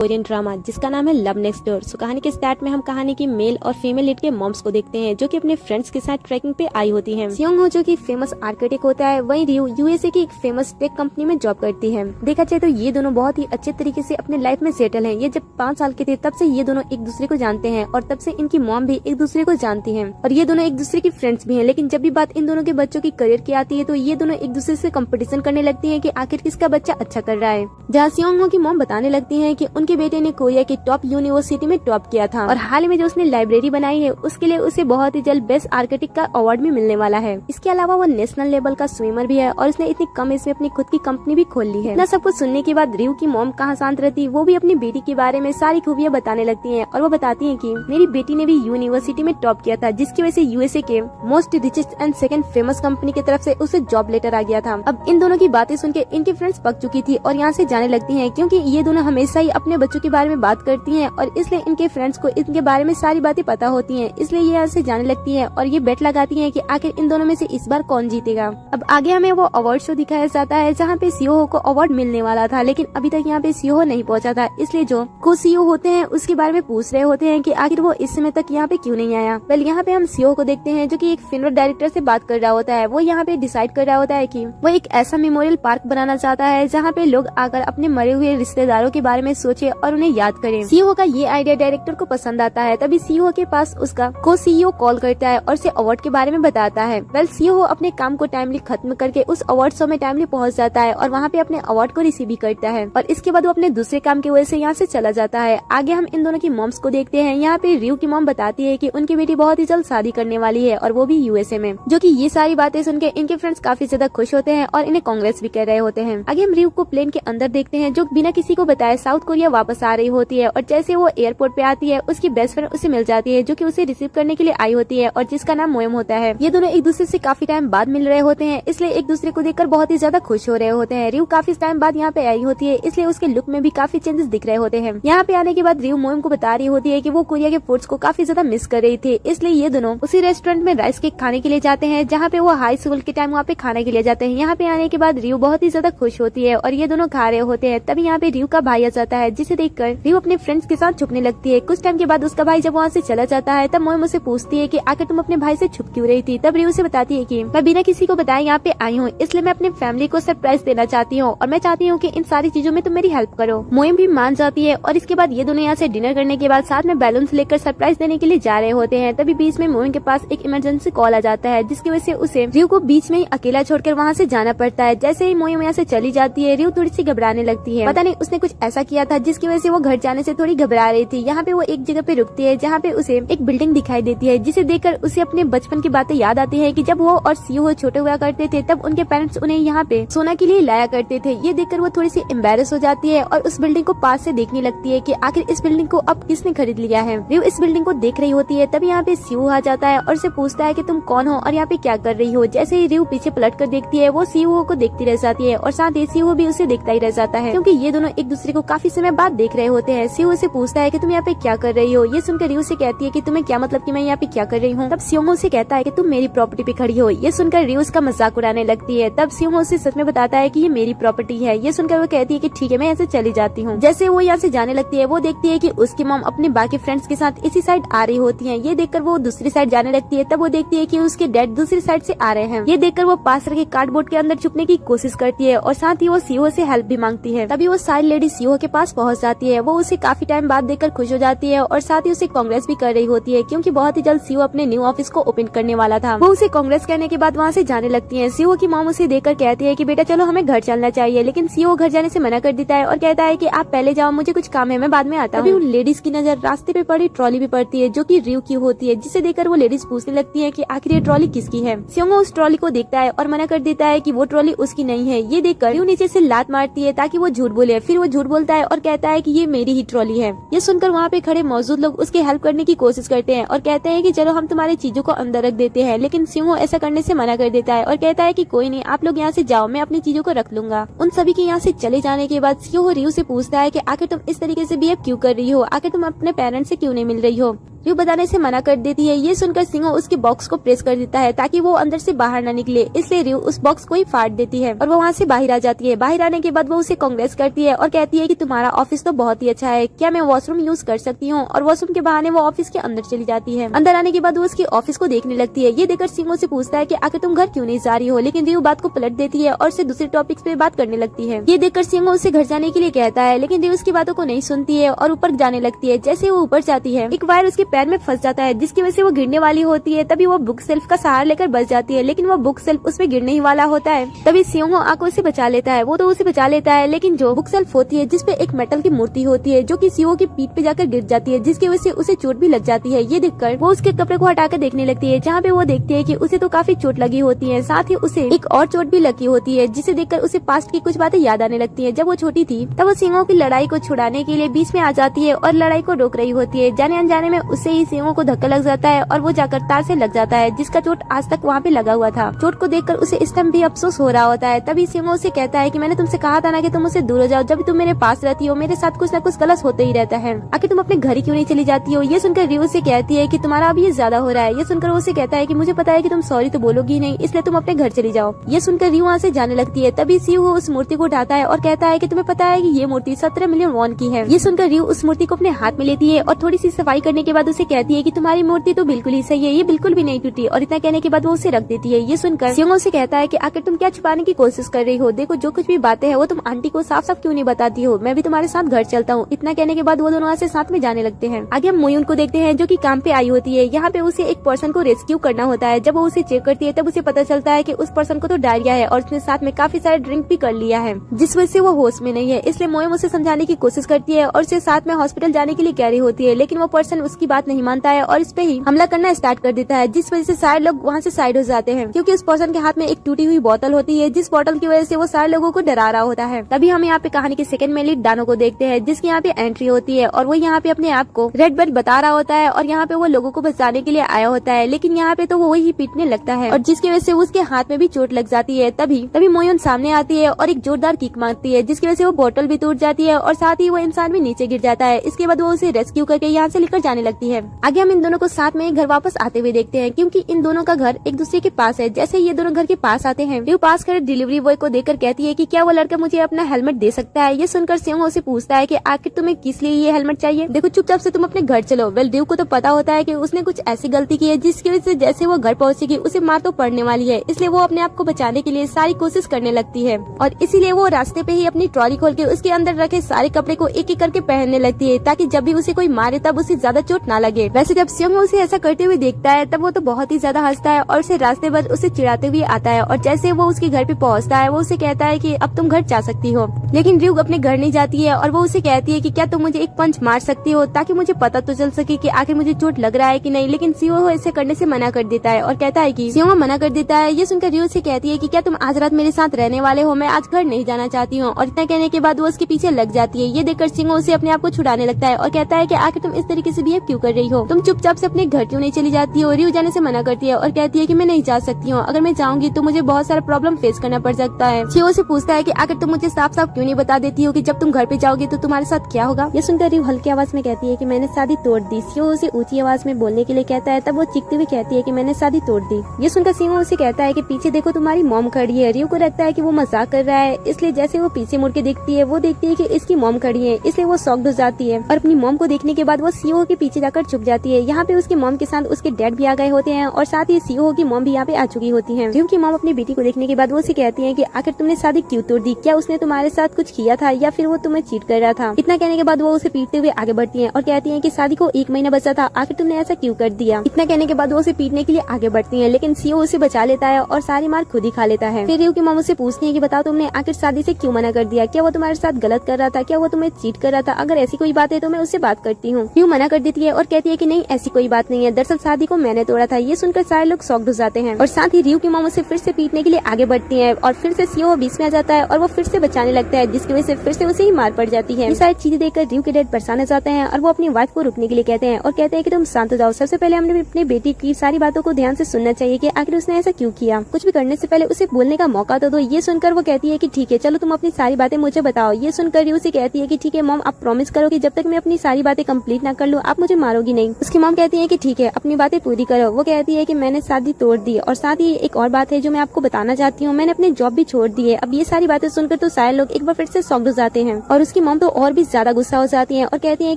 Korean drama जिसका नाम है लव नेक्स्ट डोर। सो कहानी के स्टार्ट में हम कहानी की मेल और फीमेल लीड के मॉम्स को देखते हैं जो कि अपने फ्रेंड्स के साथ ट्रैकिंग पे आई होती हैं। सियोंग हो जो कि फेमस आर्किटेक्ट होता है, वहीं रियो यूएसए की एक फेमस टेक कंपनी में जॉब करती है। देखा जाए तो ये दोनों बहुत ही अच्छे तरीके से अपने लाइफ में सेटल हैं। ये जब 5 साल के थे तब से ये दोनों एक दूसरे को जानते हैं और तब से इनकी मॉम भी एक दूसरे को जानती है और ये दोनों एक दूसरे की फ्रेंड्स भी हैं। लेकिन जब भी बात इन दोनों के बच्चों की करियर की आती है तो ये दोनों एक दूसरे से कंपटीशन करने लगती है कि आखिर किसका बच्चा अच्छा कर रहा है। जहाँ सियोंग हो की मॉम बताने लगती है कि उनके बेटे ने कोरिया की टॉप यूनिवर्सिटी में टॉप किया था और हाल में जो उसने लाइब्रेरी बनाई है उसके लिए उसे बहुत ही जल्द बेस्ट आर्किटेक्ट का अवार्ड भी मिलने वाला है। इसके अलावा वो नेशनल लेवल का स्विमर भी है और उसने इतनी कम एज में अपनी खुद की कंपनी भी खोल ली है। इतना सब कुछ सुनने के बाद रियो की मॉम कहाँ शांत रहती, वो भी अपनी बेटी के बारे में सारी खूबियां बताने लगती है और वो बताती है कि मेरी बेटी ने भी यूनिवर्सिटी में टॉप किया था जिसकी वजह से यूएसए के most richest and second famous company की तरफ से उसे जॉब लेटर आ गया था। अब इन दोनों की बातें सुन के इनकी फ्रेंड्स पक चुकी थी और यहाँ से जाने लगती है क्योंकि ये दोनों हमेशा ही अपने बच्चों के बारे में बात करती हैं और इसलिए इनके फ्रेंड्स को इनके बारे में सारी बातें पता होती हैं। इसलिए ये यहाँ से जाने लगती है और ये बेट लगाती हैं कि आखिर इन दोनों में से इस बार कौन जीतेगा। अब आगे हमें वो अवार्ड शो दिखाया जाता है जहाँ पे सीओ को अवार्ड मिलने वाला था, लेकिन अभी तक यहाँ पे सीओ नहीं पहुँचा था। इसलिए जो को सीओ होते हैं उसके बारे में पूछ रहे होते हैं कि आखिर वो इस समय तक यहाँ पे क्यों नहीं आया। वेल यहाँ पे हम सीओ को देखते हैं जो कि एक फिल्म डायरेक्टर से बात कर रहा होता है। वो यहाँ पे डिसाइड कर रहा होता है कि वो एक ऐसा मेमोरियल पार्क बनाना चाहता है जहाँ पे लोग आकर अपने मरे हुए रिश्तेदारों के बारे में सोचे और उन्हें याद करें। सीओ का ये आइडिया डायरेक्टर को पसंद आता है। तभी सीओ के पास उसका को सीईओ कॉल करता है और उसे अवार्ड के बारे में बताता है। वेल सीओ अपने काम को टाइमली खत्म करके उस अवार्ड शो में टाइमली पहुंच जाता है और वहाँ पे अपने अवार्ड को रिसीव भी करता है और इसके बाद वो अपने दूसरे काम की वजह से यहाँ से चला जाता है। आगे हम इन दोनों की मॉम्स को देखते हैं। यहाँ पे रियो की मॉम बताती है कि उनकी बेटी बहुत ही जल्द शादी करने वाली है और वो भी यूएसए में, जो कि ये सारी बातें सुन के इनके फ्रेंड्स काफी ज्यादा खुश होते हैं और इन्हें कांग्रेस भी कर रहे होते हैं। आगे हम रियो को प्लेन के अंदर देखते हैं जो बिना किसी को बताए साउथ कोरिया वापस आ रही होती है और जैसे वो एयरपोर्ट पे आती है उसकी बेस्ट फ्रेंड उसे मिल जाती है जो कि उसे रिसीव करने के लिए आई होती है और जिसका नाम मोयम होता है। ये दोनों एक दूसरे से काफी टाइम बाद मिल रहे होते हैं, इसलिए एक दूसरे को देखकर बहुत ही ज्यादा खुश हो रहे होते हैं। रियो काफी टाइम बाद यहाँ पे आई होती है, इसलिए उसके लुक में भी काफी चेंजेस दिख रहे होते हैं। यहाँ पे आने के बाद रियो मोयम को बता रही होती है कि वो कोरिया के फूड्स को काफी ज्यादा मिस कर रही थी, इसलिए ये दोनों उसी रेस्टोरेंट में राइस केक खाने के लिए जाते हैं जहाँ पे वो हाई स्कूल के टाइम वहाँ पे खाने के लिए जाते हैं। यहाँ पे आने के बाद रियो बहुत ही ज्यादा खुश होती है और ये दोनों खा रहे होते हैं। तभी यहाँ पे रियो का भाई आ जाता है जिसे देखकर रियो अपने फ्रेंड्स के साथ छुपने लगती है। कुछ टाइम के बाद उसका भाई जब वहाँ से चला जाता है तब मोयम उसे पूछती है कि आखिर तुम अपने भाई से छुप क्यों रही थी। तब रियो से बताती है कि मैं बिना किसी को बताए यहाँ पे आई हूँ, इसलिए मैं अपने फैमिली को सरप्राइज देना चाहती हूँ और मैं चाहती हूँ कि इन सारी चीजों में तुम मेरी हेल्प करो। मोयम भी मान जाती है और इसके बाद ये दोनों यहाँ से डिनर करने के बाद साथ में बैलून्स लेकर सरप्राइज देने के लिए जा रहे होते हैं। तभी बीच में मोयम के पास एक इमरजेंसी कॉल आ जाता है जिसकी वजह से उसे रियो को बीच में ही अकेला छोड़कर वहाँ से जाना पड़ता है। जैसे ही मोयम यहाँ से चली जाती है रियो थोड़ी सी घबराने लगती है। पता नहीं उसने कुछ ऐसा किया था जिसकी वजह से वो घर जाने से थोड़ी घबरा रही थी। यहाँ पे वो एक जगह पे रुकती है जहाँ पे उसे एक बिल्डिंग दिखाई देती है जिसे देखकर उसे अपने बचपन की बातें याद आती है कि जब वो और सीओ छोटे हुआ करते थे तब उनके पेरेंट्स उन्हें यहाँ पे सोना के लिए लाया करते थे। ये देखकर वो थोड़ी सी एम्बेरस हो जाती है और उस बिल्डिंग को पास से देखने लगती है कि आखिर इस बिल्डिंग को अब किसने खरीद लिया है। रियो इस बिल्डिंग को देख रही होती है तब यहाँ पे सीओ आ जाता है और उसे पूछता है कि तुम कौन हो और यहाँ पे क्या कर रही हो। जैसे ही रियो पीछे पलट कर देखती है वो सीओ को देखती रह जाती है और साथ ही सीओ भी उसे देखता ही रह जाता है क्योंकि ये दोनों एक दूसरे को काफी समय बाद देख रहे होते हैं। सीओ से पूछता है कि तुम यहाँ पे क्या कर रही हो। ये सुनकर रियो से कहती है कि तुम्हें क्या मतलब कि मैं यहाँ पे क्या कर रही हूँ। तब सीओ से कहता है कि तुम मेरी प्रॉपर्टी पे खड़ी हो। ये सुनकर रियो उसका मजाक उड़ाने लगती है। तब सीओ से सच में बताता है कि ये मेरी प्रॉपर्टी है। ये सुनकर वो कहती है कि ठीक है मैं ऐसे चली जाती हूँ। जैसे वो यहाँ से जाने लगती है वो देखती है कि उसकी मॉम अपने बाकी फ्रेंड्स के साथ इसी साइड आ रही होती है। ये देखकर वो दूसरी साइड जाने लगती है। तब वो देखती है कि उसके डैड दूसरी साइड से आ रहे हैं। ये देखकर वो पास रखे कार्डबोर्ड के अंदर छुपने की कोशिश करती है और साथ ही वो सीओ से हेल्प भी मांगती है। तभी वो सारी लेडी सीओ के पास पहुँच जाती है। वो उसे काफी टाइम बाद देखकर खुश हो जाती है और साथ ही उसे कांग्रेस भी कर रही होती है क्योंकि बहुत ही जल्द सीओ अपने न्यू ऑफिस को ओपन करने वाला था। वो उसे कांग्रेस कहने के बाद वहाँ से जाने लगती है। सीओ की मॉम उसे देखकर कहती है कि बेटा चलो हमें घर चलना चाहिए, लेकिन सीओ घर जाने से मना कर देता है और कहता है कि आप पहले जाओ, मुझे कुछ काम है, मैं बाद में आता हूँ। उन लेडीज की नजर रास्ते पे पड़ी ट्रॉली भी पड़ती है जो कि रियो की होती है, जिसे देखकर वो लेडीज पूछने लगती है कि आखिर ये ट्रॉली किसकी है। सियोंग उस ट्रॉली को देखता है और मना कर देता है कि वो ट्रॉली उसकी नहीं है। ये देखकर रियो नीचे से लात मारती है ताकि वो झूठ बोले। फिर वो झूठ बोलता है और कहता है कि ये मेरी ही ट्रॉली है। ये सुनकर वहाँ पे खड़े मौजूद लोग उसकी हेल्प करने की कोशिश करते हैं और कहते हैं कि चलो हम तुम्हारी चीजों को अंदर रख देते हैं, लेकिन सियोंग ऐसा करने से मना कर देता है और कहता है कि कोई नहीं, आप लोग यहाँ से जाओ, मैं अपनी चीजों को रख लूंगा। उन सभी के यहाँ से चले जाने के बाद सियोंग रियो से पूछता है कि आखिर तुम इस तरीके से बिहेव क्यों कर रही हो, आखिर तुम अपने पेरेंट्स से क्यों नहीं मिल रही हो। रियो बताने से मना कर देती है। ये सुनकर सिंहो उसके बॉक्स को प्रेस कर देता है ताकि वो अंदर से बाहर न निकले, इसलिए रियो उस बॉक्स को ही फाड़ देती है और वो वहाँ से बाहर आ जाती है। बाहर आने के बाद वो उसे कांग्रेस करती है और कहती है कि तुम्हारा ऑफिस तो बहुत ही अच्छा है, क्या मैं वॉशरूम यूज कर सकती हूँ? और वॉशरूम के बहाने वो ऑफिस के अंदर चली जाती है। अंदर आने के बाद वो उसकी ऑफिस को देखने लगती है। ये देखकर सिंहो से पूछता है कि आखिर तुम घर क्यों नहीं जा रही हो, लेकिन रियो बात को पलट देती है और उससे दूसरे टॉपिक्स पे बात करने लगती है। ये देखकर सिंहो उसे घर जाने के लिए कहता है, लेकिन रियो उसकी बातों को नहीं सुनती है और ऊपर जाने लगती है। जैसे वो ऊपर जाती है, एक वायर उसके पैर में फंस जाता है, जिसकी वजह से वो गिरने वाली होती है। तभी वो बुक सेल्फ का सहारा लेकर बच जाती है, लेकिन वो बुक सेल्फ उसमें गिरने ही वाला होता है। तभी सिंहो आकर उसे बचा लेता है। वो तो उसे बचा लेता है, लेकिन जो बुक सेल्फ होती है जिसपे एक मेटल की मूर्ति होती है जो कि सिंहो की पीठ पे जाकर गिर जाती है, जिसकी वजह से उसे चोट भी लग जाती है। ये देखकर वो उसके कपड़े को हटाकर देखने लगती है, जहाँ पे वो देखती है कि उसे तो काफी चोट लगी होती है, साथ ही उसे एक और चोट भी लगी होती है, जिसे देखकर उसे पास्ट की कुछ बातें याद आने लगती है। जब वो छोटी थी तब वो सिंहो की लड़ाई को छुड़ाने के लिए बीच में आ जाती है और लड़ाई को रोक रही होती है। जाने अनजाने में उससे ही सिंहो को धक्का लग जाता है और वो जाकर तार से लग जाता है, जिसका चोट आज तक वहाँ पे लगा हुआ था। चोट को देखकर उसे इस टाइम भी अफसोस हो रहा होता है। तभी सिंहो उसे कहता है कि मैंने तुमसे कहा था ना कि तुम मुझसे दूर हो जाओ, जब तुम मेरे पास रहती हो मेरे साथ कुछ न कुछ गलत होते ही रहता है, आखिर तुम अपने घर ही क्यों नहीं चली जाती हो? ये सुनकर रियो से कहती है कि तुम्हारा अब ये ज्यादा हो रहा है। ये सुनकर वो उसे कहता है कि मुझे पता है कि तुम सॉरी तो बोलोगी नहीं, इसलिए तुम अपने घर चली जाओ। ये सुनकर रियो वहाँ से जाने लगती है। तभी सिंहो उस मूर्ति को उठाता है और कहता है कि तुम्हें पता है कि ये मूर्ति 17 मिलियन वॉन की है। ये सुनकर रियो उस मूर्ति को अपने हाथ में लेती है और थोड़ी सी सफाई करने के बाद उसे कहती है कि तुम्हारी मूर्ति तो बिल्कुल ही सही है, ये बिल्कुल भी नहीं टूटी। और इतना कहने के बाद वो उसे रख देती है। ये सुनकर सिंहो से कहता है कि आखिर तुम क्या छुपाने की कोशिश कर रही हो? देखो जो कुछ भी बातें हैं वो तुम आंटी को साफ साफ क्यों नहीं बताती हो? मैं भी तुम्हारे साथ घर चलता हूँ। इतना कहने के बाद वो दोनों से साथ में जाने लगते हैं। आगे हम मोयून को देखते हैं जो कि काम पे आई होती है। यहाँ पे उसे एक पर्सन को रेस्क्यू करना होता है। जब वो उसे चेक करती है तब उसे पता चलता है कि उस पर्सन को तो डायरिया है और उसने साथ में काफी सारे ड्रिंक भी कर लिया है, जिस वजह से वो होश में नहीं है। इसलिए मोयून उसे समझाने की कोशिश करती है और उसे साथ में हॉस्पिटल जाने के लिए कह रही होती है, लेकिन वो पर्सन उसकी बात नहीं मानता है और इस पे ही हमला करना स्टार्ट कर देता है, जिस वजह से सारे लोग वहाँ से साइड हो जाते हैं, क्योंकि उस पर्सन के हाथ में एक टूटी हुई बोतल होती है, जिस बोतल की वजह से वो सारे लोगों को डरा रहा होता है। तभी हम यहाँ पे कहानी के सेकंड में लीड दानो को देखते हैं, जिसकी यहाँ पे एंट्री होती है और वो यहाँ पे अपने आप को रेड बर्ड बता रहा होता है और यहाँ पे वो लोगों को बचाने के लिए आया होता है, लेकिन यहाँ पे तो वो वही पीटने लगता है और जिसकी वजह से उसके हाथ में भी चोट लग जाती है। तभी मोयून सामने आती है और एक जोरदार किक मारती है, जिसकी वजह से वो बोतल भी टूट जाती है और साथ ही वो इंसान भी नीचे गिर जाता है। इसके बाद वो उसे रेस्क्यू करके यहाँ से लेकर जाने लगती है। आगे हम इन दोनों को साथ में घर वापस आते हुए देखते हैं, क्योंकि इन दोनों का घर एक दूसरे के पास है। जैसे ये दोनों घर के पास आते हैं, रियो पास कर डिलीवरी बॉय को देखकर कहती है कि क्या वो लड़का मुझे अपना हेलमेट दे सकता है? ये सुनकर सिंहो उसे पूछता है कि आखिर तुम्हें किस लिए ये हेलमेट चाहिए? देखो चुपचाप से तुम अपने घर चलो। वेल रियो को तो पता होता है कि उसने कुछ ऐसी गलती की है जिसकी वजह से जैसे वो घर पहुंचेगी उसे मार तो पड़ने वाली है, इसलिए वो अपने आप को बचाने के लिए सारी कोशिश करने लगती है और इसीलिए वो रास्ते पे ही अपनी ट्रॉली खोल के उसके अंदर रखे सारे कपड़े को एक एक करके पहनने लगती है, ताकि जब भी उसे कोई मारे तब उसे ज्यादा चोट ना लगे। वैसे जब सिंहो उसे ऐसा करते हुए देखता है तब वो तो बहुत ही ज्यादा हंसता है और उसे रास्ते भर उसे चिढ़ाते हुए आता है और जैसे वो उसके घर पे पहुंचता है वो उसे कहता है कि अब तुम घर जा सकती हो, लेकिन रियो अपने घर नहीं जाती है और वो उसे कहती है कि क्या तुम मुझे एक पंच मार सकती हो ताकि मुझे पता तो चल सके कि आखिर मुझे चोट लग रहा है कि नहीं, लेकिन सिंहो ऐसे करने से मना कर देता है और कहता है कि सिंहो मना कर देता है। ये सुनकर रियो से कहती है कि क्या तुम आज रात मेरे साथ रहने वाले हो? मैं आज घर नहीं जाना चाहती हूँ। और इतना कहने के बाद वो उसके पीछे लग जाती है। ये देखकर सिंहो उसे अपने आप को छुड़ाने लगता है और कहता है कि आखिर तुम इस तरीके से बिहेव क्यों कर रही हो? तुम चुपचाप से अपने घर क्यों नहीं चली जाती हो? रियो जाने से मना करती है और कहती है कि मैं नहीं जा सकती हूँ, अगर मैं जाऊंगी तो मुझे बहुत सारा प्रॉब्लम फेस करना पड़ सकता है। सिंहो से पूछता है कि आखिर तुम मुझे साफ साफ क्यों नहीं बता देती हो कि जब तुम घर पे जाओगी तो तुम्हारे साथ क्या होगा? ये सुनकर रियो हल्की आवाज में कहती है कि मैंने शादी तोड़ दी। सिंहो उसे ऊंची आवाज में बोलने के लिए कहता है, तब वो चीखती हुई कहती है कि मैंने शादी तोड़ दी। ये सुनकर सिंहो उसे कहता है कि पीछे देखो तुम्हारी मॉम खड़ी है। रियो को लगता है कि वो मजाक कर रहा है, इसलिए जैसे वो पीछे मुड़ के देखती है वो देखती है कि इसकी मॉम खड़ी है, इसलिए वो शॉक्ड हो जाती है और अपनी मॉम को देखने के बाद वो सिंहो के पीछे जाकर छुप जाती है। यहाँ पे उसकी मॉम के साथ उसके डैड भी आ गए होते हैं और साथ ही सिंहो की मॉम भी यहाँ पे आ चुकी होती है। रियो की मॉम अपनी बेटी को देखने के बाद वो उसे कहती है कि आखिर तुमने शादी क्यों तोड़ दी? क्या उसने तुम्हारे साथ कुछ किया था या फिर वो तुम्हें चीट कर रहा था? इतना कहने के बाद वो उसे पीटते हुए आगे बढ़ती है और कहती है कि शादी को 1 महीना बचा था, आखिर तुमने ऐसा क्यों कर दिया? इतना कहने के बाद वो उसे पीटने के लिए आगे बढ़ती है, लेकिन सिंहो उसे बचा लेता है और सारी मार खुद ही खा लेता है। फिर रियो की मॉम उसे पूछती है कि बताओ तुमने आखिर शादी से क्यों मना कर दिया? क्या वो तुम्हारे साथ गलत कर रहा था? क्या वो तुम्हें चीट कर रहा था? अगर ऐसी कोई बात है तो मैं उससे बात करती हूँ। रियो मना कर देती है और कहती है कि नहीं ऐसी कोई बात नहीं है, दरअसल शादी को मैंने तोड़ा था। ये सुनकर सारे लोग शॉक्ड हो जाते हैं और साथ ही रियो की मॉम उसे फिर से पीटने के लिए आगे बढ़ती है और फिर से सिंहो बीच में आ जाता है और वो फिर से बचाने लगता है, जिसकी वजह से फिर से उसे ही मार पड़ जाती है। ये सारी चीजें देखकर रियो के डैड परेशान हो जाते हैं और वो अपनी वाइफ को रुकने के लिए कहते हैं और कहते हैं कि तुम शांत हो जाओ। सबसे पहले हमने अपनी बेटी की सारी बातों को ध्यान से सुनना चाहिए कि आखिर उसने ऐसा क्यों किया। कुछ भी करने से पहले उसे बोलने का मौका तो दो। ये सुनकर वो कहती है कि ठीक है चलो तुम अपनी सारी बातें मुझे बताओ। ये सुनकर रियो से कहती है कि ठीक है मॉम आप प्रॉमिस करो कि जब तक मैं अपनी सारी बातें कंप्लीट ना कर लूँ आप मुझे माफ मारोगी नहीं। उसकी मॉम कहती है कि ठीक है, अपनी बातें पूरी करो। वो कहती है कि मैंने शादी तोड़ दी और साथ ही एक और बात है जो मैं आपको बताना चाहती हूँ, मैंने अपनी जॉब भी छोड़ दी है। अब ये सारी बातें सुनकर तो सारे लोग एक बार फिर से शॉक्ड हो जाते हैं और उसकी मॉम तो और भी ज्यादा गुस्सा हो जाती है और कहती है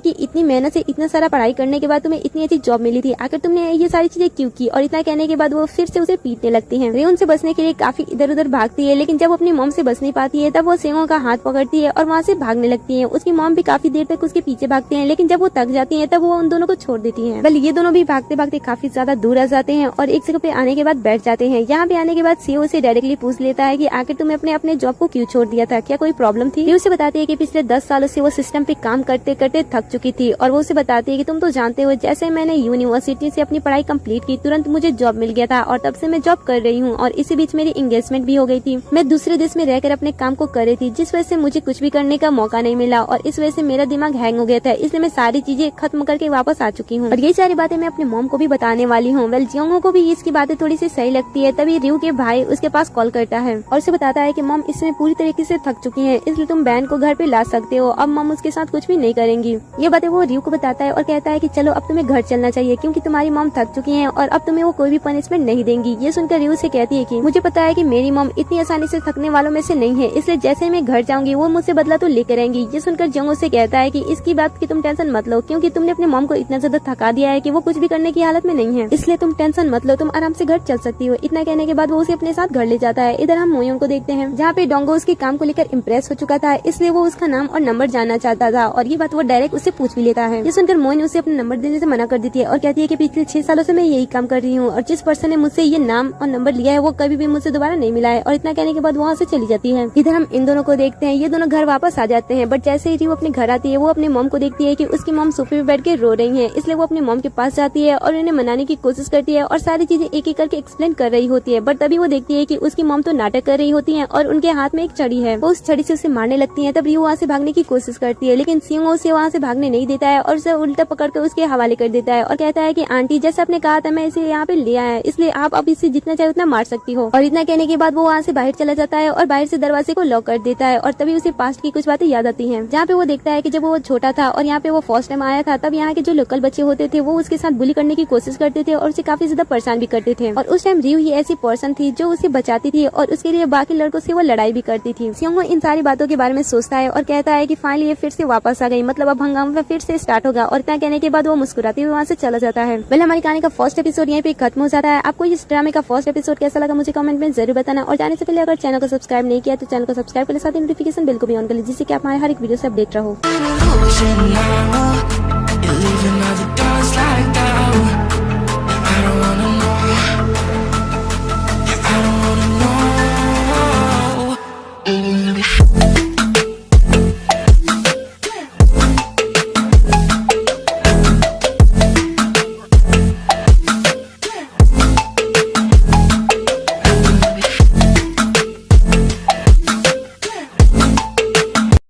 कि इतनी मेहनत से इतना सारा पढ़ाई करने के बाद तुम्हें इतनी अच्छी जॉब मिली थी, आखिर तुमने ये सारी चीजें क्यों की। और इतना कहने के बाद वो फिर से उसे पीटने लगती है। रियोन से बचने के लिए काफी इधर उधर भागती है, लेकिन जब वो अपनी मॉम से बच नहीं पाती है तब वो सेंगो का हाथ पकड़ती है और वहाँ से भागने लगती है। उसकी मॉम भी काफी देर तक उसके पीछे भागते हैं, लेकिन जब वो थक जाती है तब वो उन दोनों को छोड़ देती है। बल ये दोनों भी भागते भागते काफी ज्यादा दूर आ जाते हैं और एक जगह पे आने के बाद बैठ जाते हैं। यहाँ पे आने के बाद सीओ से डायरेक्टली पूछ लेता है कि आखिर तुमने अपने जॉब को क्यों छोड़ दिया था, क्या कोई प्रॉब्लम थी। रियो से बताती है कि पिछले 10 सालों से वो सिस्टम पे काम करते करते थक चुकी थी और वो उसे बताती है कि तुम तो जानते हो जैसे मैंने यूनिवर्सिटी से अपनी पढ़ाई कंप्लीट की तुरंत मुझे जॉब मिल गया था और तब से मैं जॉब कर रही हूँ और इसी बीच मेरी एंगेजमेंट भी हो गई थी। मैं दूसरे देश में रहकर अपने काम को कर रही थी जिस वजह से मुझे कुछ भी करने का मौका नहीं मिला और इस वजह से मेरा दिमाग हैंग हो गया था, इसलिए मैं सारी चीजें खत्म करके वापस आ चुकी हूँ और ये सारी बातें मैं अपने मॉम को भी बताने वाली हूँ। वेल जियोंगो को भी इसकी बातें थोड़ी सी सही लगती है। तभी रियो के भाई उसके पास कॉल करता है और उसे बताता है कि मॉम इसमें पूरी तरीके से थक चुकी है, इसलिए तुम बहन को घर पे ला सकते हो। अब मॉम उसके साथ कुछ भी नहीं करेंगी। ये बातें वो रियो को बताता है और कहता है कि चलो अब तुम्हें घर चलना चाहिए क्योंकि तुम्हारी मॉम थक चुकी है और अब तुम्हें वो कोई भी पनिशमेंट नहीं देंगी। ये सुनकर रियो से कहती है कि मुझे पता है कि मेरी मॉम इतनी आसानी से थकने वालों में से नहीं है, इसलिए जैसे मैं घर जाऊंगी वो मुझसे बदला तो लेकर आएंगी। ये सुनकर जियोंगो से कहता है कि इसकी बात की तुम टेंशन मत लो क्योंकि तुमने अपने मॉम को इतना ज्यादा थका दिया है कि वो कुछ भी करने की हालत में नहीं है, इसलिए तुम टेंशन मत लो, तुम आराम से घर चल सकती हो। इतना कहने के बाद वो उसे अपने साथ घर ले जाता है। इधर हम मोयोंग को देखते हैं जहाँ पे डोंगो उसके काम को लेकर इम्प्रेस हो चुका था, इसलिए वो उसका नाम और नंबर जानना चाहता था और ये बात वो डायरेक्ट उससे पूछ भी लेता है। ये सुनकर मोइन उसे अपना नंबर देने से मना कर देती है और कहती है कि पिछले 6 सालों से मैं यही काम कर रही हूँ और जिस पर्सन ने मुझसे ये नाम और नंबर लिया है वो कभी भी मुझसे दोबारा नहीं मिला है और इतना कहने के बाद वहाँ से चली जाती है। इधर हम इन दोनों को देखते हैं, ये दोनों घर वापस आ जाते हैं, बट जैसे ही रियो अपने घर आती है वो अपने मॉम को देखती है कि उसकी मॉम सोफे पे बैठ के रो रही है, इसलिए वो अपने मॉम के पास जाती है और उन्हें मनाने की कोशिश करती है और सारी चीजें एक एक करके एक्सप्लेन कर रही होती है। बट तभी वो देखती है कि उसकी मॉम तो नाटक कर रही होती है और उनके हाथ में एक छड़ी है, वो उस छड़ी से उसे मारने लगती है। तब रियो वहाँ से भागने की कोशिश करती है, लेकिन सियोंग उसे वहाँ से भागने नहीं देता है और उसे उल्टा पकड़ कर उसके हवाले कर देता है और कहता है कि आंटी जैसे आपने कहा था मैं इसे यहाँ पे ले आया, इसलिए आप अब इसे जितना चाहे उतना मार सकती हो। और इतना कहने के बाद वो वहाँ से बाहर चला जाता है और बाहर से दरवाजे को लॉक कर देता है और तभी उसे पास्ट की कुछ बातें याद आती हैं, जहाँ पे वो देखता है कि जब वो छोटा था और यहाँ पे वो फर्स्ट टाइम आया था तब यहाँ के जो लोकल बच्चे होते थे वो उसके साथ बुली करने की कोशिश करते थे और उसे काफी ज्यादा परेशान भी करते थे और उस टाइम रियो ही ऐसी पर्सन थी जो उसे बचाती थी और उसके लिए बाकी लड़कों से वो लड़ाई भी करती थी। सियोंग इन सारी बातों के बारे में सोचता है और कहता है कि फाइनली ये फिर से वापस आ गई, मतलब अब हंगामा फिर से स्टार्ट होगा और इतना कहने के बाद वो मुस्कुराते हुए वहाँ से चला जाता है। वेल हमारी कहानी का फर्स्ट एपिसोड यहीं पे खत्म हो जाता है। आपको इस ड्रामे का फर्स्ट एपिसोड कैसा लगा मुझे कमेंट में जरूर बताना और जाने से पहले अगर चैनल को सब्सक्राइब नहीं किया तो चैनल को सब्सक्राइब कर साथ ही नोटिफिकेशन बिल को भी ऑन कर लीजिए जिससे कि आप हमारे हर एक वीडियो से अपडेट रहो।